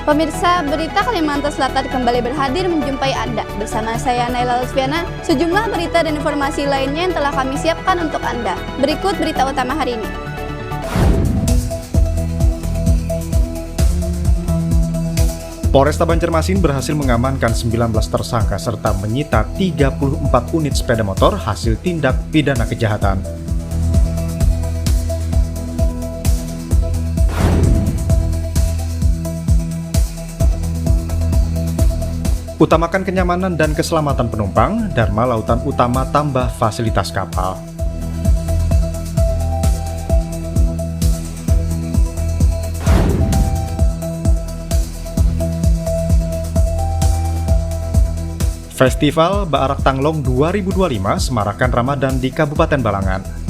Pemirsa, berita Kalimantan Selatan kembali berhadir menjumpai Anda. Bersama saya Naila Lutfiana, sejumlah berita dan informasi lainnya yang telah kami siapkan untuk Anda. Berikut berita utama hari ini. Polresta Banjarmasin berhasil mengamankan 19 tersangka serta menyita 34 unit sepeda motor hasil tindak pidana kejahatan. Utamakan kenyamanan dan keselamatan penumpang, Dharma Lautan Utama tambah fasilitas kapal. Festival Baarak Tanglong 2025 semarakan Ramadan di Kabupaten Balangan.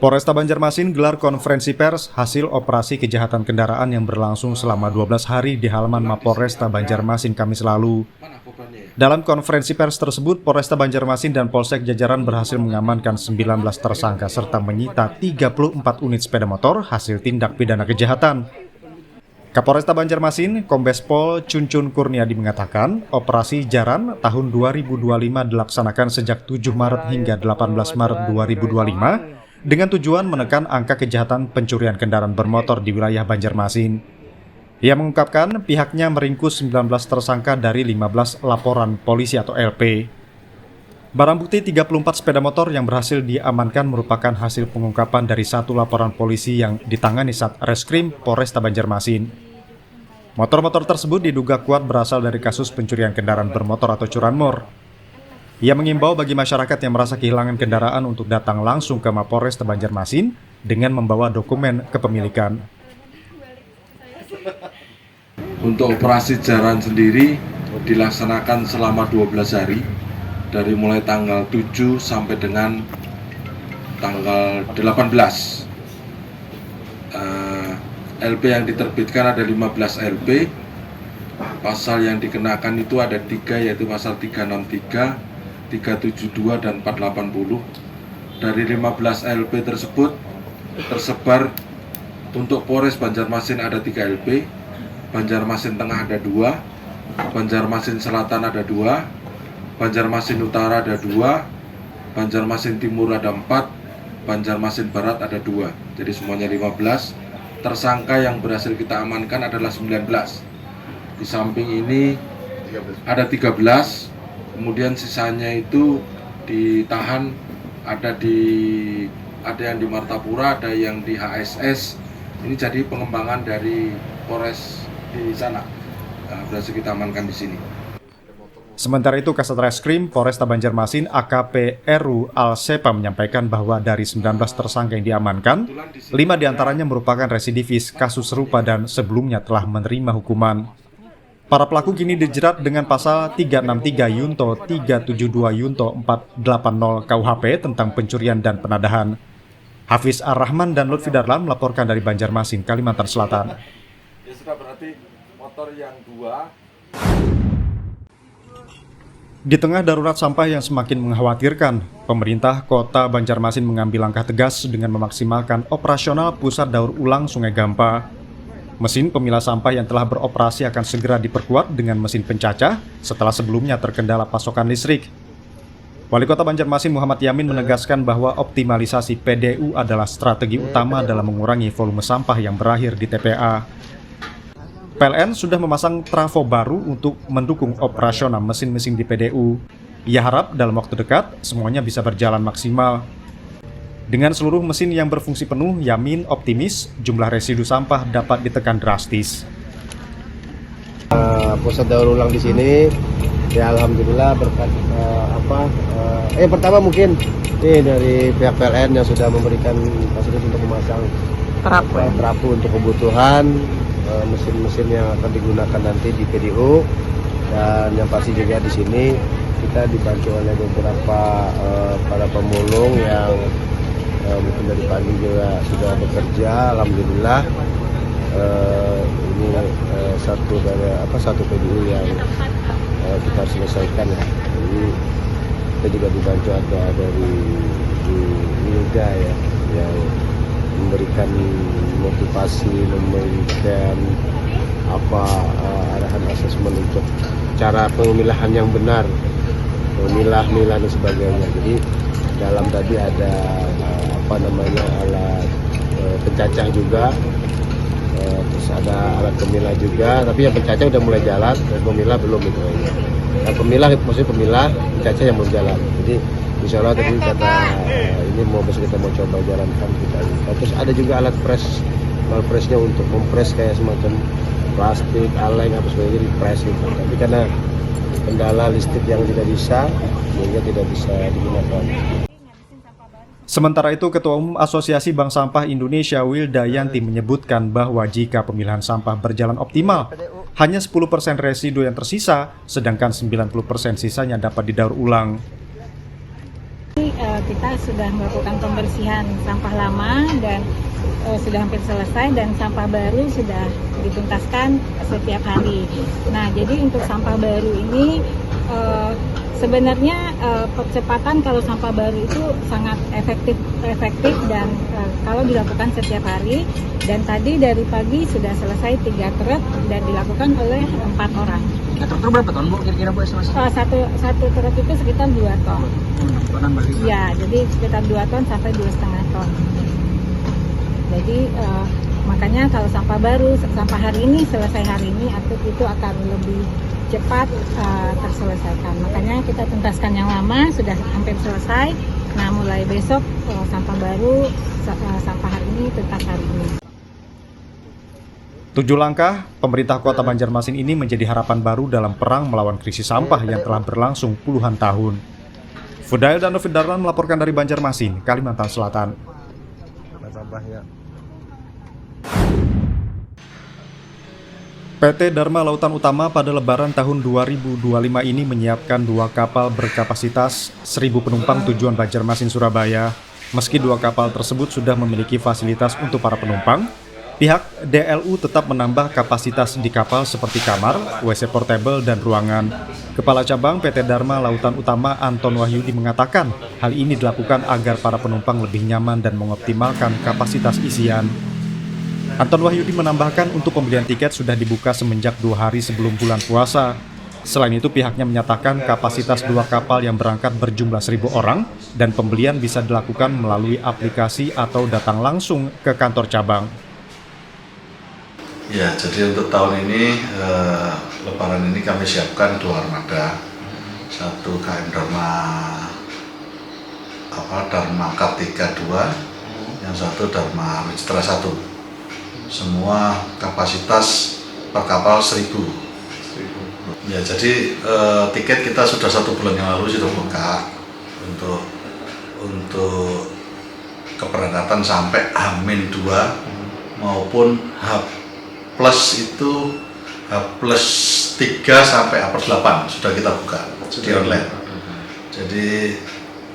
Polresta Banjarmasin gelar konferensi pers hasil operasi kejahatan kendaraan yang berlangsung selama 12 hari di halaman Mapolresta Banjarmasin Kamis lalu. Dalam konferensi pers tersebut, Polresta Banjarmasin dan Polsek jajaran berhasil mengamankan 19 tersangka serta menyita 34 unit sepeda motor hasil tindak pidana kejahatan. Kapolresta Banjarmasin, Kombes Pol Cuncun Kurniadi mengatakan, operasi Jaran tahun 2025 dilaksanakan sejak 7 Maret hingga 18 Maret 2025 dengan tujuan menekan angka kejahatan pencurian kendaraan bermotor di wilayah Banjarmasin. Ia mengungkapkan pihaknya meringkus 19 tersangka dari 15 laporan polisi atau LP. Barang bukti 34 sepeda motor yang berhasil diamankan merupakan hasil pengungkapan dari satu laporan polisi yang ditangani Satreskrim Polresta Banjarmasin. Motor-motor tersebut diduga kuat berasal dari kasus pencurian kendaraan bermotor atau curanmor. Ia mengimbau bagi masyarakat yang merasa kehilangan kendaraan untuk datang langsung ke Mapolresta Banjarmasin dengan membawa dokumen kepemilikan. Untuk operasi Jaran sendiri dilaksanakan selama 12 hari dari mulai tanggal 7 sampai dengan tanggal 18. LP yang diterbitkan ada 15 LP. Pasal yang dikenakan itu ada 3, yaitu pasal 363, 372 dan 480. Dari 15 LP tersebut tersebar untuk Polres Banjarmasin ada 3 LP, Banjarmasin Tengah ada 2, Banjarmasin Selatan ada 2, Banjarmasin Utara ada 2, Banjarmasin Timur ada 4, Banjarmasin Barat ada 2. Jadi semuanya 15. Tersangka yang berhasil kita amankan adalah 19. Di samping ini ada 13. Kemudian sisanya itu ditahan, ada yang di Martapura, ada yang di HSS. Ini jadi pengembangan dari Polres di sana. Berhasil kita amankan di sini. Sementara itu, Kasat Reskrim Polresta Banjarmasin AKP Eru Alsepa menyampaikan bahwa dari 19 tersangka yang diamankan, 5 diantaranya merupakan residivis kasus serupa dan sebelumnya telah menerima hukuman. Para pelaku kini dijerat dengan pasal 363 Yunto 372 Yunto 480 KUHP tentang pencurian dan penadahan. Hafiz Ar-Rahman dan Lutfi Darlan melaporkan dari Banjarmasin, Kalimantan Selatan. Ya sudah, berarti motor yang 2. Di tengah darurat sampah yang semakin mengkhawatirkan, pemerintah Kota Banjarmasin mengambil langkah tegas dengan memaksimalkan operasional pusat daur ulang Sungai Gampa. Mesin pemilah sampah yang telah beroperasi akan segera diperkuat dengan mesin pencacah setelah sebelumnya terkendala pasokan listrik. Wali Kota Banjarmasin Muhammad Yamin menegaskan bahwa optimalisasi PDU adalah strategi utama dalam mengurangi volume sampah yang berakhir di TPA. PLN sudah memasang trafo baru untuk mendukung operasional mesin-mesin di PDU. Ia harap dalam waktu dekat semuanya bisa berjalan maksimal. Dengan seluruh mesin yang berfungsi penuh, Yamin optimis jumlah residu sampah dapat ditekan drastis. Pusat daur ulang di sini, ya alhamdulillah berkat pertama mungkin dari pihak PLN yang sudah memberikan fasilitas untuk memasang trafo untuk kebutuhan mesin-mesin yang akan digunakan nanti di PDU, dan yang pasti juga di sini kita dibantu oleh beberapa para pemulung yang mungkin dari pagi juga sudah bekerja, alhamdulillah. ini satu PDU yang kita harus selesaikan ya. Jadi kita juga dibantu ada dari Wilda ya, yang memberikan motivasi, memberikan arahan asesmen untuk cara pemilahan yang benar, memilah dan sebagainya. Jadi dalam tadi ada alat pencacah juga, terus ada alat pemilah juga, tapi yang pencacah udah mulai jalan, dan pemilah belum itu ya. Yang pemilah maksudnya pemilah, pencacah yang belum jalan. Jadi insya Allah tadi kata ini kita mau coba jalankan kita. Terus ada juga alat pressnya untuk mempres kayak semacam plastik, kaleng apa sebagainya di press gitu. Tapi karena kendala listrik yang tidak bisa, sehingga tidak bisa digunakan. Sementara itu, Ketua Umum Asosiasi Bank Sampah Indonesia Wilda Yanti menyebutkan bahwa jika pemilahan sampah berjalan optimal, hanya 10% residu yang tersisa, sedangkan 90% sisanya dapat didaur ulang. Kita sudah melakukan pembersihan sampah lama dan sudah hampir selesai, dan sampah baru sudah dituntaskan setiap hari. Nah, jadi untuk sampah baru ini sebenarnya percepatan kalau sampah baru itu sangat efektif dan kalau dilakukan setiap hari. Dan tadi dari pagi sudah selesai 3 truk dan dilakukan oleh 4 orang. Truk berapa ton Bu kira-kira Bu estimasi? Satu truk itu sekitar 2 ton. Tonan berarti? Ya, jadi sekitar 2 ton sampai 2,5 ton. Jadi makanya kalau sampah baru, sampah hari ini selesai hari ini, itu akan lebih cepat terselesaikan. Makanya kita tuntaskan yang lama sudah hampir selesai. Nah, mulai besok sampah baru, sampah hari ini tuntas hari ini. 7 langkah pemerintah Kota Banjarmasin ini menjadi harapan baru dalam perang melawan krisis sampah yang telah berlangsung puluhan tahun. Fudail dan Novin Darlan melaporkan dari Banjarmasin, Kalimantan Selatan. PT Dharma Lautan Utama pada Lebaran tahun 2025 ini menyiapkan 2 kapal berkapasitas 1.000 penumpang tujuan Banjarmasin Surabaya. Meski 2 kapal tersebut sudah memiliki fasilitas untuk para penumpang, pihak DLU tetap menambah kapasitas di kapal seperti kamar, WC portable, dan ruangan. Kepala Cabang PT Dharma Lautan Utama Anton Wahyudi mengatakan hal ini dilakukan agar para penumpang lebih nyaman dan mengoptimalkan kapasitas isian. Anton Wahyudi menambahkan untuk pembelian tiket sudah dibuka semenjak 2 hari sebelum bulan puasa. Selain itu pihaknya menyatakan kapasitas 2 kapal yang berangkat berjumlah 1.000 orang dan pembelian bisa dilakukan melalui aplikasi atau datang langsung ke kantor cabang. Ya, jadi untuk tahun ini Lebaran ini kami siapkan 2 armada, 1 KM Dharma Kartika 2, yang 1 Dharma Mitra 1. Semua kapasitas per kapal 1.000. Ya, jadi tiket kita sudah 1 bulan yang lalu sudah buka untuk keberangkatan sampai H-2 maupun H+3 sampai H+8 sudah kita buka di online. Jadi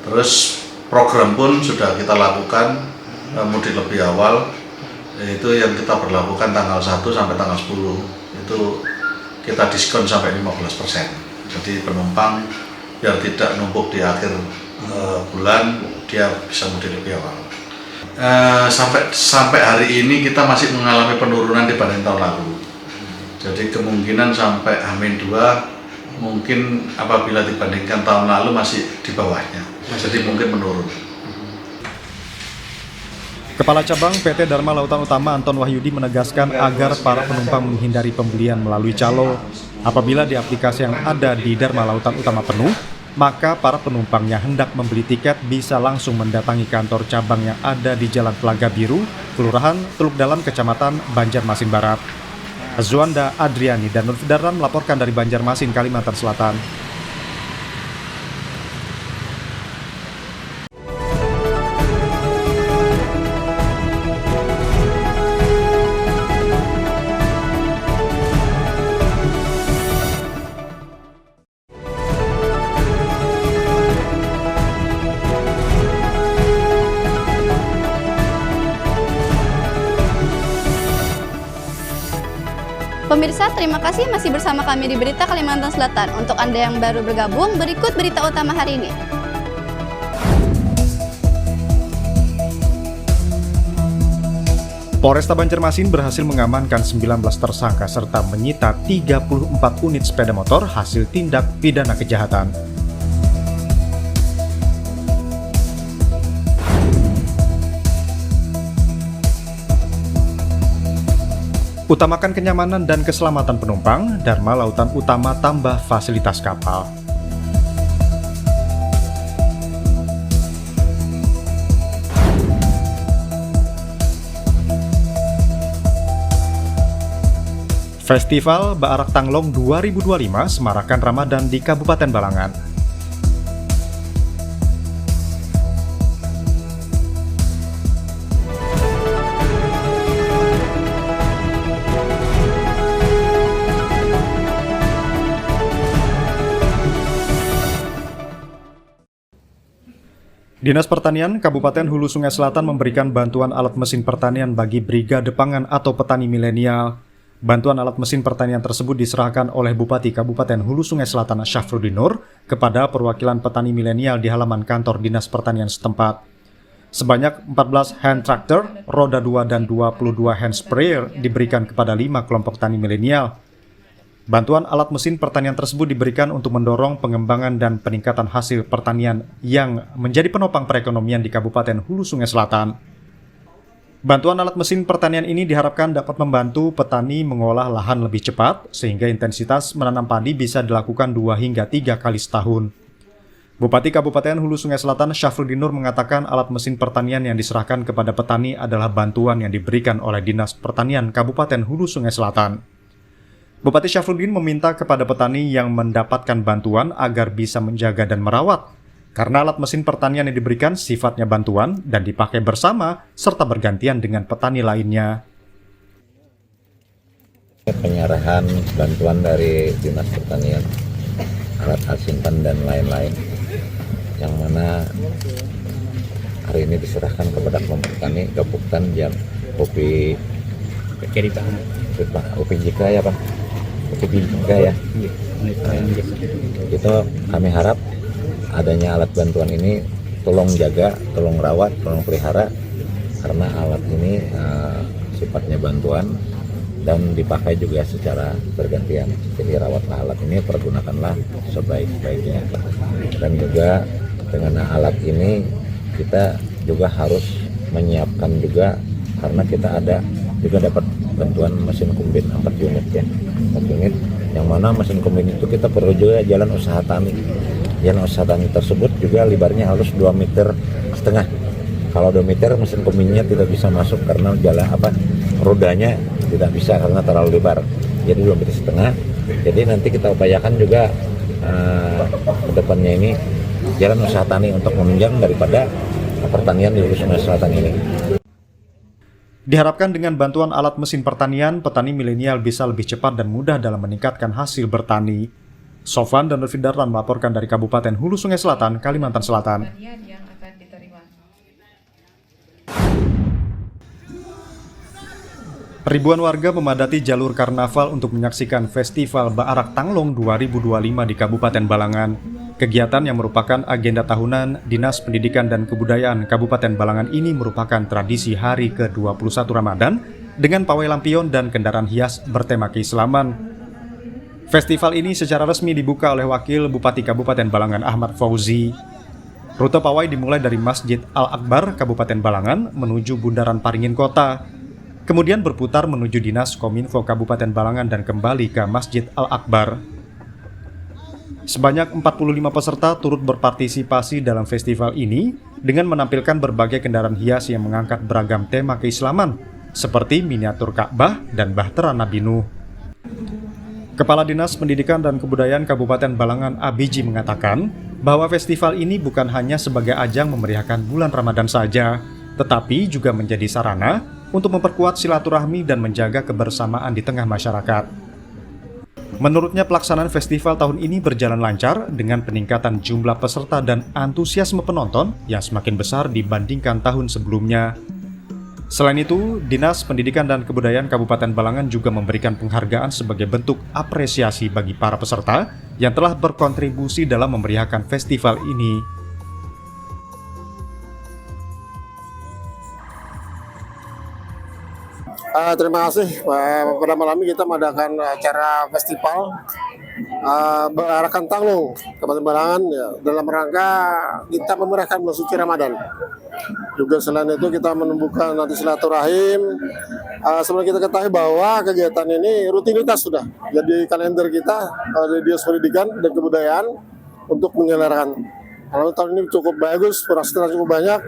terus program pun sudah kita lakukan mudik lebih awal, yaitu yang kita berlakukan tanggal 1 sampai tanggal 10 itu kita diskon sampai 15%. Jadi penumpang biar tidak numpuk di akhir bulan, dia bisa mudik lebih awal. Sampai hari ini kita masih mengalami penurunan dibanding tahun lalu. Jadi kemungkinan sampai H-2 mungkin apabila dibandingkan tahun lalu masih di bawahnya. Jadi mungkin menurun. Kepala Cabang PT Dharma Lautan Utama Anton Wahyudi menegaskan agar para penumpang menghindari pembelian melalui calo. Apabila di aplikasi yang ada di Dharma Lautan Utama penuh, maka para penumpangnya hendak membeli tiket bisa langsung mendatangi kantor cabang yang ada di Jalan Telaga Biru, Kelurahan Teluk Dalam, Kecamatan Banjarmasin Barat. Zuanda Adriani dan Novin Darlan melaporkan dari Banjarmasin, Kalimantan Selatan. terima kasih masih bersama kami di Berita Kalimantan Selatan. Untuk Anda yang baru bergabung, berikut berita utama hari ini. Polresta Banjarmasin berhasil mengamankan 19 tersangka serta menyita 34 unit sepeda motor hasil tindak pidana kejahatan. Utamakan kenyamanan dan keselamatan penumpang, Dharma Lautan Utama tambah fasilitas kapal. Festival Baarak Tanglong 2025 semarakan Ramadan di Kabupaten Balangan. Dinas Pertanian Kabupaten Hulu Sungai Selatan memberikan bantuan alat mesin pertanian bagi Brigade Pangan atau petani milenial. Bantuan alat mesin pertanian tersebut diserahkan oleh Bupati Kabupaten Hulu Sungai Selatan Syafruddin Nur kepada perwakilan petani milenial di halaman kantor Dinas Pertanian setempat. Sebanyak 14 hand tractor, roda 2 dan 22 hand sprayer diberikan kepada 5 kelompok tani milenial. Bantuan alat mesin pertanian tersebut diberikan untuk mendorong pengembangan dan peningkatan hasil pertanian yang menjadi penopang perekonomian di Kabupaten Hulu Sungai Selatan. Bantuan alat mesin pertanian ini diharapkan dapat membantu petani mengolah lahan lebih cepat sehingga intensitas menanam padi bisa dilakukan 2 hingga 3 kali setahun. Bupati Kabupaten Hulu Sungai Selatan Syafruddin Nur mengatakan alat mesin pertanian yang diserahkan kepada petani adalah bantuan yang diberikan oleh Dinas Pertanian Kabupaten Hulu Sungai Selatan. Bupati Syafruddin meminta kepada petani yang mendapatkan bantuan agar bisa menjaga dan merawat, karena alat mesin pertanian yang diberikan sifatnya bantuan dan dipakai bersama serta bergantian dengan petani lainnya. Penyerahan bantuan dari Dinas Pertanian, alat simpan dan lain-lain, yang mana hari ini diserahkan kepada kelompok tani Gabuktan Jam Kopi Jika ya Pak. Ya. Itu kami harap adanya alat bantuan ini tolong jaga, tolong rawat, tolong pelihara, karena alat ini sifatnya bantuan dan dipakai juga secara bergantian. Jadi rawatlah alat ini, pergunakanlah sebaik-baiknya. Dan juga dengan alat ini kita juga harus menyiapkan juga, karena kita ada juga dapat bantuan mesin kombin 4 unit ya, 4 unit, yang mana mesin kombin itu kita perlu juga jalan usaha tani. Jalan usaha tani tersebut juga lebarnya harus 2,5 meter. Kalau 2 meter mesin kombinnya tidak bisa masuk karena jalan rodanya tidak bisa karena terlalu lebar. Jadi 2,5 meter. Jadi nanti kita upayakan juga ke depannya ini jalan usaha tani untuk menunjang daripada pertanian di Hulu Sungai Selatan ini. Diharapkan dengan bantuan alat mesin pertanian, petani milenial bisa lebih cepat dan mudah dalam meningkatkan hasil bertani. Sofwan dan Lutfi Darlan melaporkan dari Kabupaten Hulu Sungai Selatan, Kalimantan Selatan. Ribuan warga memadati jalur karnaval untuk menyaksikan Festival Baarak Tanglong 2025 di Kabupaten Balangan. Kegiatan yang merupakan agenda tahunan Dinas Pendidikan dan Kebudayaan Kabupaten Balangan ini merupakan tradisi hari ke-21 Ramadan dengan pawai lampion dan kendaraan hias bertema keislaman. Festival ini secara resmi dibuka oleh Wakil Bupati Kabupaten Balangan Ahmad Fauzi. Rute pawai dimulai dari Masjid Al-Akbar Kabupaten Balangan menuju Bundaran Paringin Kota, kemudian berputar menuju Dinas Kominfo Kabupaten Balangan dan kembali ke Masjid Al-Akbar. Sebanyak 45 peserta turut berpartisipasi dalam festival ini dengan menampilkan berbagai kendaraan hias yang mengangkat beragam tema keislaman seperti miniatur Ka'bah dan Bahtera Nabi Nuh. Kepala Dinas Pendidikan dan Kebudayaan Kabupaten Balangan Abiji mengatakan bahwa festival ini bukan hanya sebagai ajang memeriahkan bulan Ramadan saja, tetapi juga menjadi sarana untuk memperkuat silaturahmi dan menjaga kebersamaan di tengah masyarakat. Menurutnya pelaksanaan festival tahun ini berjalan lancar dengan peningkatan jumlah peserta dan antusiasme penonton yang semakin besar dibandingkan tahun sebelumnya. Selain itu, Dinas Pendidikan dan Kebudayaan Kabupaten Balangan juga memberikan penghargaan sebagai bentuk apresiasi bagi para peserta yang telah berkontribusi dalam memeriahkan festival ini. Terima kasih. Pada malam ini kita mengadakan acara festival berarakan Tanglong Kabupaten Balangan ya, dalam rangka kita memeriahkan bulan suci Ramadan. Juga selain itu kita menumbuhkan nanti silaturahim. Sebelum kita ketahui bahwa kegiatan ini rutinitas sudah jadi kalender kita di Dinas Pendidikan dan Kebudayaan untuk menyelenggarakan. Kalau tahun ini cukup bagus, peserta cukup banyak,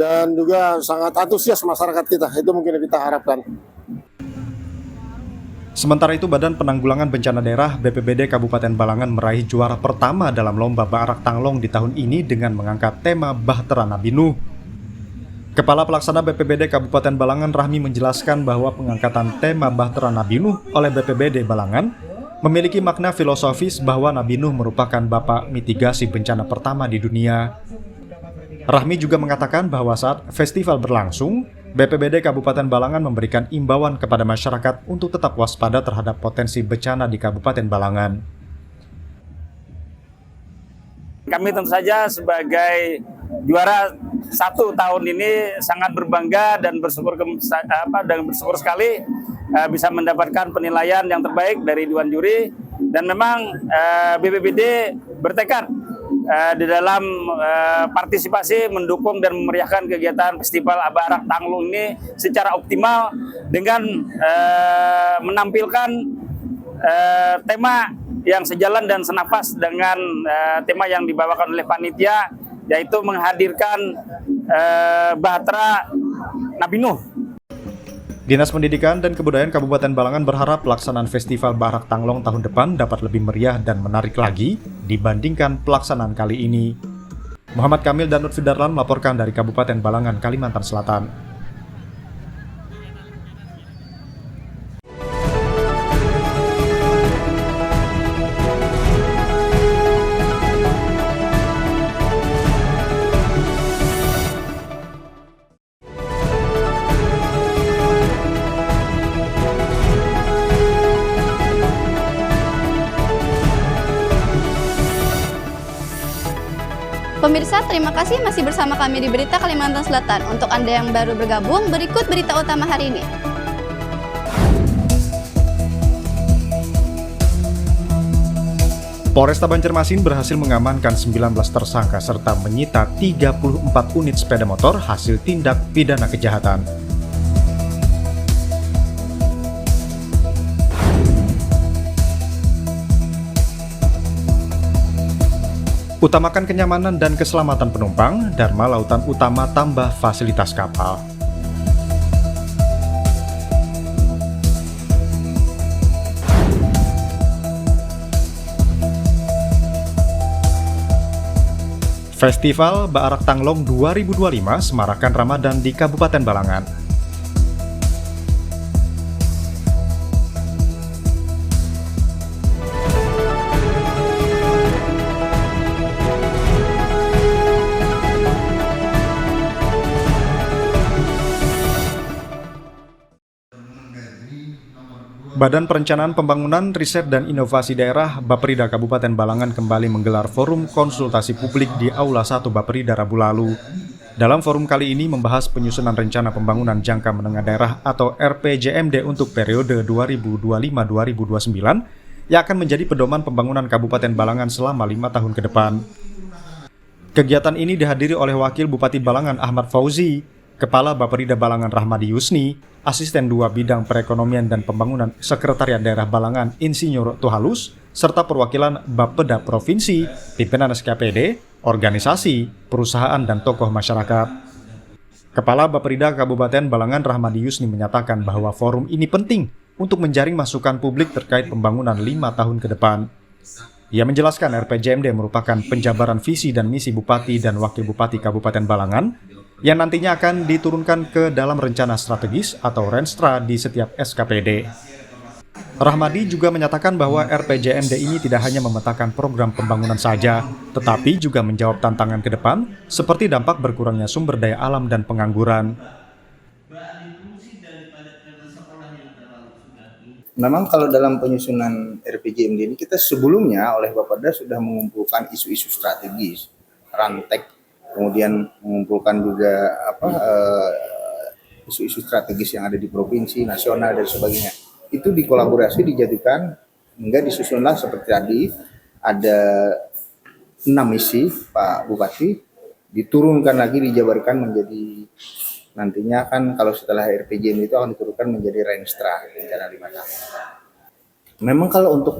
dan juga sangat antusias masyarakat kita. Itu mungkin yang kita harapkan. Sementara itu, Badan Penanggulangan Bencana Daerah BPBD Kabupaten Balangan meraih juara pertama dalam Lomba Baarak Tanglong di tahun ini dengan mengangkat tema Bahtera Nabi Nuh. Kepala Pelaksana BPBD Kabupaten Balangan Rahmi menjelaskan bahwa pengangkatan tema Bahtera Nabi Nuh oleh BPBD Balangan memiliki makna filosofis bahwa Nabi Nuh merupakan bapak mitigasi bencana pertama di dunia. Rahmi juga mengatakan bahwa saat festival berlangsung, BPBD Kabupaten Balangan memberikan imbauan kepada masyarakat untuk tetap waspada terhadap potensi bencana di Kabupaten Balangan. Kami tentu saja sebagai juara 1 tahun ini sangat berbangga dan bersyukur sekali bisa mendapatkan penilaian yang terbaik dari Dewan Juri, dan memang BPBD bertekad di dalam partisipasi mendukung dan memeriahkan kegiatan Festival Baarak Tanglong ini secara optimal dengan menampilkan tema yang sejalan dan senapas dengan tema yang dibawakan oleh panitia, yaitu menghadirkan Bahtera Nabi Nuh. Dinas Pendidikan dan Kebudayaan Kabupaten Balangan berharap pelaksanaan Festival Baarak Tanglong tahun depan dapat lebih meriah dan menarik lagi dibandingkan pelaksanaan kali ini. Muhammad Kamil dan Lutfi Darlan melaporkan dari Kabupaten Balangan, Kalimantan Selatan. Pemirsa, terima kasih masih bersama kami di Berita Kalimantan Selatan. Untuk Anda yang baru bergabung, berikut berita utama hari ini. Polresta Banjarmasin berhasil mengamankan 19 tersangka serta menyita 34 unit sepeda motor hasil tindak pidana kejahatan. Utamakan kenyamanan dan keselamatan penumpang, Dharma Lautan Utama tambah fasilitas kapal. Festival Baarak Tanglong 2025 semarakan Ramadan di Kabupaten Balangan. Badan Perencanaan Pembangunan, Riset dan Inovasi Daerah Bapperida Kabupaten Balangan kembali menggelar forum konsultasi publik di Aula 1 Bapperida Rabu lalu. Dalam forum kali ini membahas penyusunan rencana pembangunan jangka menengah daerah atau RPJMD untuk periode 2025-2029 yang akan menjadi pedoman pembangunan Kabupaten Balangan selama 5 tahun ke depan. Kegiatan ini dihadiri oleh Wakil Bupati Balangan Ahmad Fauzi, Kepala Bapperida Balangan Rahmadi Yusni, Asisten 2 Bidang Perekonomian dan Pembangunan Sekretariat Daerah Balangan Insinyur Tuhalus, serta perwakilan Bapeda Provinsi, pimpinan SKPD, organisasi, perusahaan, dan tokoh masyarakat. Kepala Bapperida Kabupaten Balangan Rahmadi Yusni menyatakan bahwa forum ini penting untuk menjaring masukan publik terkait pembangunan 5 tahun ke depan. Ia menjelaskan RPJMD merupakan penjabaran visi dan misi Bupati dan Wakil Bupati Kabupaten Balangan yang nantinya akan diturunkan ke dalam rencana strategis atau Renstra di setiap SKPD. Rahmadi juga menyatakan bahwa RPJMD ini tidak hanya memetakan program pembangunan saja, tetapi juga menjawab tantangan ke depan seperti dampak berkurangnya sumber daya alam dan pengangguran. Memang kalau dalam penyusunan RPJMD ini kita sebelumnya oleh Bapeda sudah mengumpulkan isu-isu strategis, rantek, kemudian mengumpulkan juga isu-isu strategis yang ada di provinsi, nasional dan sebagainya. Itu dikolaborasi, dijadikan, hingga disusunlah seperti tadi ada 6 misi Pak Bupati, diturunkan lagi, dijabarkan menjadi nantinya kan kalau setelah RPJM itu akan diturunkan menjadi Renstra rencana 5 tahun. Memang kalau untuk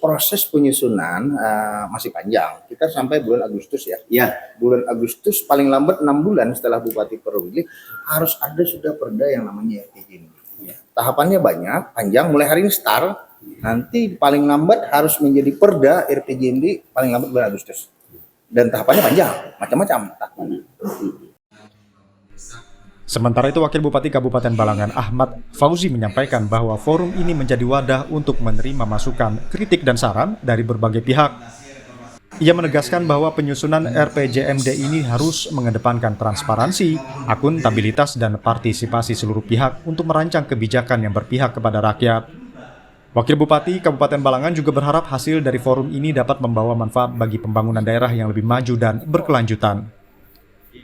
proses penyusunan masih panjang. Kita sampai bulan Agustus ya. Ya, bulan Agustus paling lambat 6 bulan setelah Bupati terpilih harus ada sudah perda yang namanya RPJM. Ya. Tahapannya banyak, panjang. Mulai hari ini start. Nanti paling lambat harus menjadi perda RPJMD paling lambat bulan Agustus. Dan tahapannya panjang, macam-macam tahapannya. Sementara itu, Wakil Bupati Kabupaten Balangan Ahmad Fauzi menyampaikan bahwa forum ini menjadi wadah untuk menerima masukan, kritik, dan saran dari berbagai pihak. Ia menegaskan bahwa penyusunan RPJMD ini harus mengedepankan transparansi, akuntabilitas, dan partisipasi seluruh pihak untuk merancang kebijakan yang berpihak kepada rakyat. Wakil Bupati Kabupaten Balangan juga berharap hasil dari forum ini dapat membawa manfaat bagi pembangunan daerah yang lebih maju dan berkelanjutan.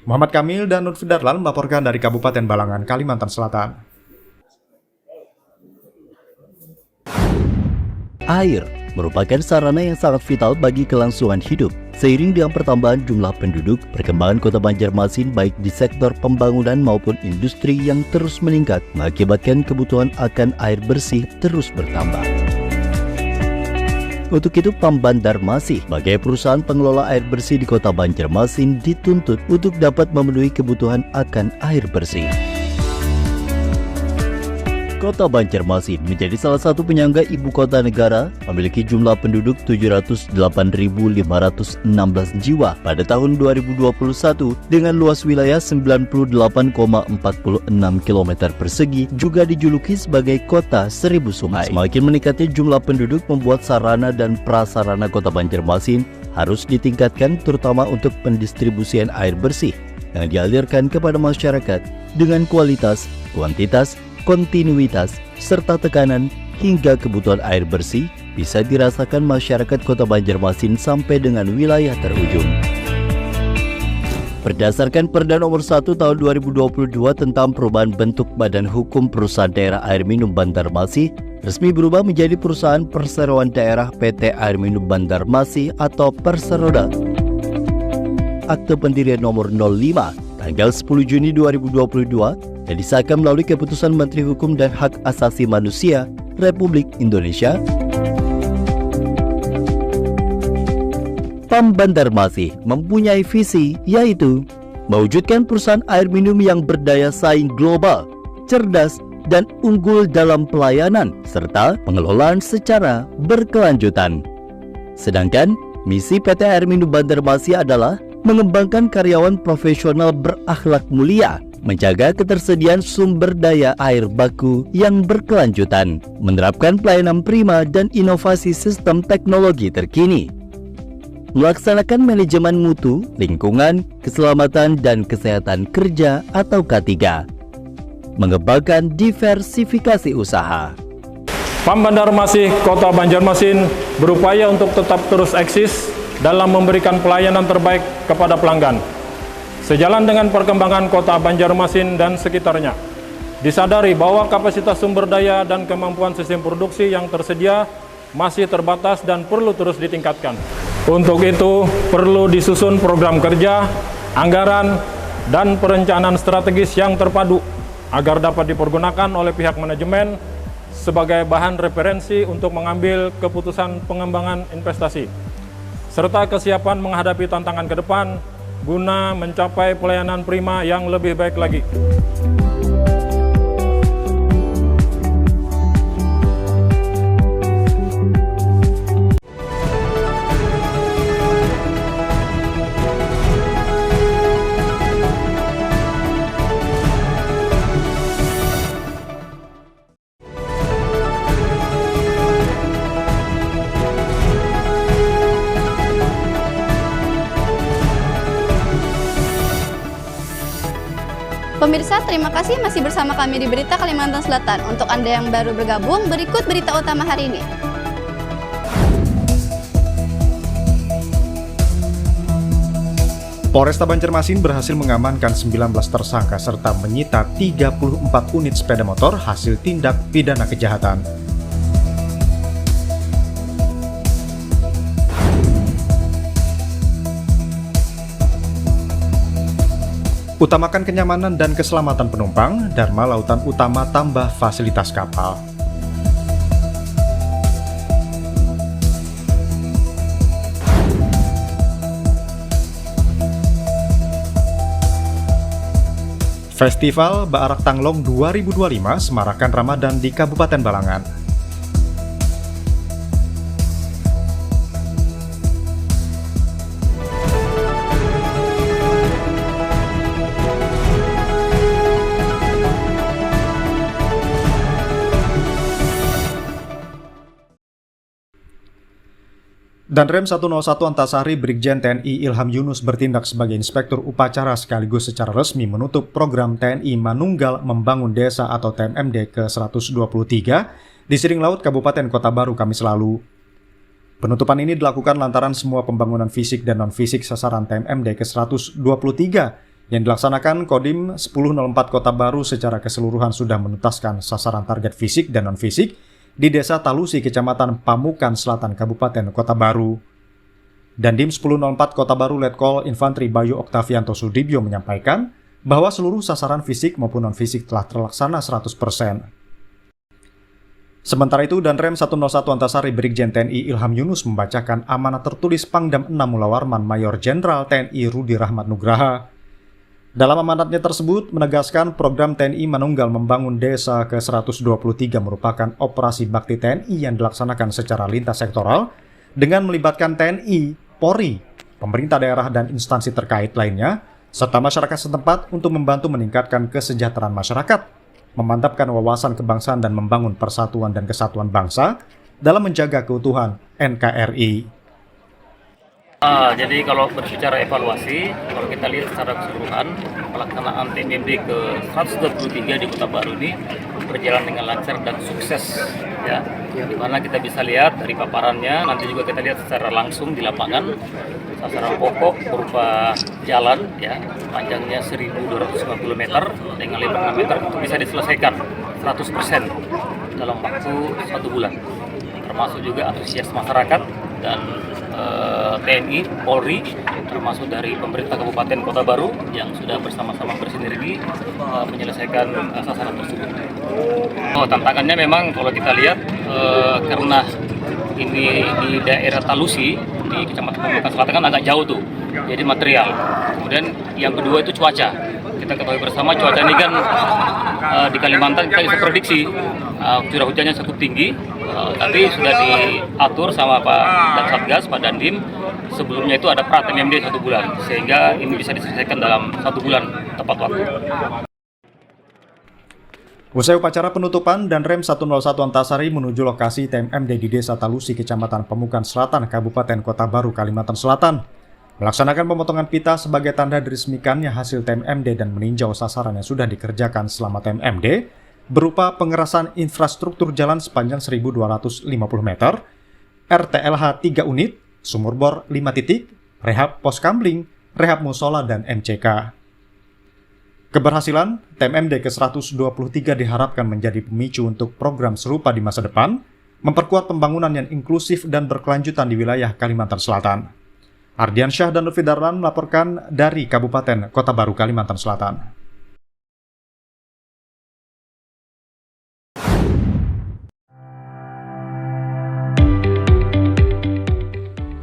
Muhammad Kamil dan Nurfi Darlan melaporkan dari Kabupaten Balangan, Kalimantan Selatan. Air merupakan sarana yang sangat vital bagi kelangsungan hidup. Seiring dengan pertambahan jumlah penduduk, perkembangan Kota Banjarmasin baik di sektor pembangunan maupun industri yang terus meningkat mengakibatkan kebutuhan akan air bersih terus bertambah. Untuk itu, Pam Banjarmasin sebagai perusahaan pengelola air bersih di Kota Banjarmasin dituntut untuk dapat memenuhi kebutuhan akan air bersih. Kota Banjarmasin menjadi salah satu penyangga ibu kota negara, memiliki jumlah penduduk 708.516 jiwa pada tahun 2021 dengan luas wilayah 98,46 km persegi, juga dijuluki sebagai Kota Seribu Sungai. Semakin meningkatnya jumlah penduduk membuat sarana dan prasarana Kota Banjarmasin harus ditingkatkan, terutama untuk pendistribusian air bersih yang dialirkan kepada masyarakat dengan kualitas, kuantitas, kontinuitas, serta tekanan hingga kebutuhan air bersih bisa dirasakan masyarakat Kota Banjarmasin sampai dengan wilayah terujung. Berdasarkan Perda Nomor 1 Tahun 2022 tentang perubahan bentuk Badan Hukum Perusahaan Daerah Air Minum Banjarmasin, resmi berubah menjadi Perusahaan Perseroan Daerah PT Air Minum Banjarmasin atau Perseroda. Akte pendirian nomor 05 tanggal 10 Juni 2022 dan disahkan melalui Keputusan Menteri Hukum dan Hak Asasi Manusia Republik Indonesia. Pam Banjarmasin mempunyai visi, yaitu mewujudkan perusahaan air minum yang berdaya saing global, cerdas, dan unggul dalam pelayanan serta pengelolaan secara berkelanjutan. Sedangkan misi PT Air Minum Banjarmasin adalah mengembangkan karyawan profesional berakhlak mulia, menjaga ketersediaan sumber daya air baku yang berkelanjutan, menerapkan pelayanan prima dan inovasi sistem teknologi terkini, melaksanakan manajemen mutu, lingkungan, keselamatan dan kesehatan kerja atau K3, mengembangkan diversifikasi usaha. Pam Banjarmasin Kota Banjarmasin berupaya untuk tetap terus eksis dalam memberikan pelayanan terbaik kepada pelanggan. Sejalan dengan perkembangan Kota Banjarmasin dan sekitarnya, disadari bahwa kapasitas sumber daya dan kemampuan sistem produksi yang tersedia masih terbatas dan perlu terus ditingkatkan. Untuk itu, perlu disusun program kerja, anggaran, dan perencanaan strategis yang terpadu agar dapat dipergunakan oleh pihak manajemen sebagai bahan referensi untuk mengambil keputusan pengembangan investasi, serta kesiapan menghadapi tantangan ke depan guna mencapai pelayanan prima yang lebih baik lagi. Pemirsa, terima kasih masih bersama kami di Berita Kalimantan Selatan. Untuk Anda yang baru bergabung, berikut berita utama hari ini. Polresta Banjarmasin berhasil mengamankan 19 tersangka serta menyita 34 unit sepeda motor hasil tindak pidana kejahatan. Utamakan kenyamanan dan keselamatan penumpang, Dharma Lautan Utama tambah fasilitas kapal. Festival Baarak Tanglong 2025 semarakan Ramadan di Kabupaten Balangan. Danrem 101 Antasari Brigjen TNI Ilham Yunus bertindak sebagai inspektur upacara sekaligus secara resmi menutup program TNI Manunggal Membangun Desa atau TMMD ke-123 di Siring Laut Kabupaten Kota Baru Kamis lalu. Penutupan ini dilakukan lantaran semua pembangunan fisik dan non-fisik sasaran TMMD ke-123 yang dilaksanakan Kodim 1004 Kota Baru secara keseluruhan sudah menuntaskan sasaran target fisik dan non-fisik di Desa Talusi, Kecamatan Pamukan Selatan, Kabupaten Kota Baru. Dandim 1004 Kota Baru Letkol Infantri Bayu Oktavianto Sudibyo menyampaikan bahwa seluruh sasaran fisik maupun non-fisik telah terlaksana 100%. Sementara itu, Danrem 101 Antasari Brigjen TNI Ilham Yunus membacakan amanat tertulis Pangdam 6 Mulawarman Mayor Jenderal TNI Rudi Rahmat Nugraha. Dalam amanatnya tersebut menegaskan program TNI Manunggal Membangun Desa ke-123 merupakan operasi bakti TNI yang dilaksanakan secara lintas sektoral dengan melibatkan TNI, Polri, pemerintah daerah dan instansi terkait lainnya, serta masyarakat setempat untuk membantu meningkatkan kesejahteraan masyarakat, memantapkan wawasan kebangsaan dan membangun persatuan dan kesatuan bangsa dalam menjaga keutuhan NKRI. Jadi kalau berbicara evaluasi, kalau kita lihat secara keseluruhan, pelaksanaan TMMD ke-123 di Kota Baru ini berjalan dengan lancar dan sukses, ya. Di mana kita bisa lihat dari paparannya, nanti juga kita lihat secara langsung di lapangan, sasaran pokok berupa jalan, ya, panjangnya 1.250 meter dengan lebar 6 meter itu bisa diselesaikan 100% dalam waktu 1 bulan. Termasuk juga antusias masyarakat dan TNI, Polri, termasuk dari pemerintah Kabupaten Kota Baru yang sudah bersama-sama bersinergi menyelesaikan sasaran tersebut. Tantangannya memang kalau kita lihat karena ini di daerah Talusi di Kecamatan Pamukan Selatan kan agak jauh tuh, jadi material. Kemudian yang kedua itu cuaca. Kita ketahui bersama cuaca ini kan di Kalimantan kita bisa prediksi curah hujannya cukup tinggi, tapi sudah diatur sama Pak dan Satgas, Pak Dandim. Sebelumnya itu ada pra TMMD 1 bulan, sehingga ini bisa diselesaikan dalam 1 bulan tepat waktu. Usai upacara penutupan, Danrem 101 Antasari menuju lokasi TMMD di Desa Talusi, Kecamatan Pamukan Selatan, Kabupaten Kota Baru, Kalimantan Selatan, melaksanakan pemotongan pita sebagai tanda diresmikannya hasil TMMD dan meninjau sasaran yang sudah dikerjakan selama TMMD, berupa pengerasan infrastruktur jalan sepanjang 1.250 meter, RTLH 3 unit, sumur bor 5 titik, rehab pos kamling, rehab musola, dan MCK. Keberhasilan TMMD ke-123 diharapkan menjadi pemicu untuk program serupa di masa depan, memperkuat pembangunan yang inklusif dan berkelanjutan di wilayah Kalimantan Selatan. Ardiansyah dan Lutfi Darlan melaporkan dari Kabupaten Kota Baru, Kalimantan Selatan.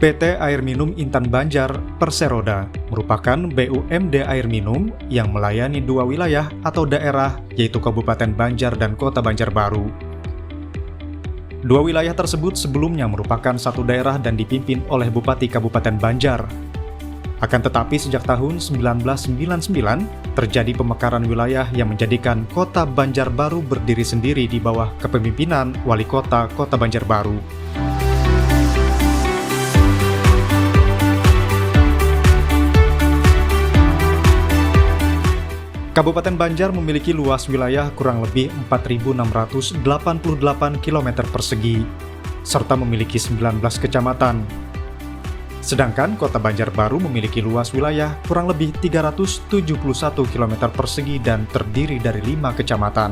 PT Air Minum Intan Banjar Perseroda merupakan BUMD air minum yang melayani 2 wilayah atau daerah, yaitu Kabupaten Banjar dan Kota Banjarbaru. 2 wilayah tersebut sebelumnya merupakan satu daerah dan dipimpin oleh Bupati Kabupaten Banjar. Akan tetapi sejak tahun 1999 terjadi pemekaran wilayah yang menjadikan Kota Banjarbaru berdiri sendiri di bawah kepemimpinan Wali Kota Kota Banjarbaru. Kabupaten Banjar memiliki luas wilayah kurang lebih 4.688 km persegi, serta memiliki 19 kecamatan. Sedangkan Kota Banjarbaru memiliki luas wilayah kurang lebih 371 km persegi dan terdiri dari 5 kecamatan.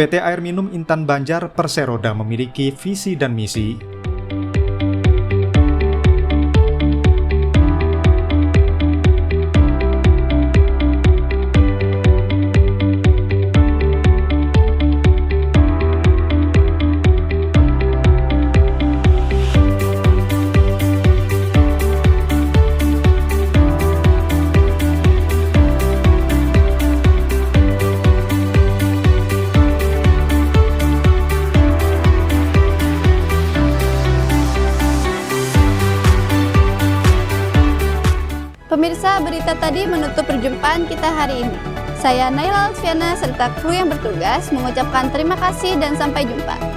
PT Air Minum Intan Banjar Perseroda memiliki visi dan misi. Pemirsa, berita tadi menutup perjumpaan kita hari ini. Saya Naila Alfiana serta kru yang bertugas mengucapkan terima kasih dan sampai jumpa.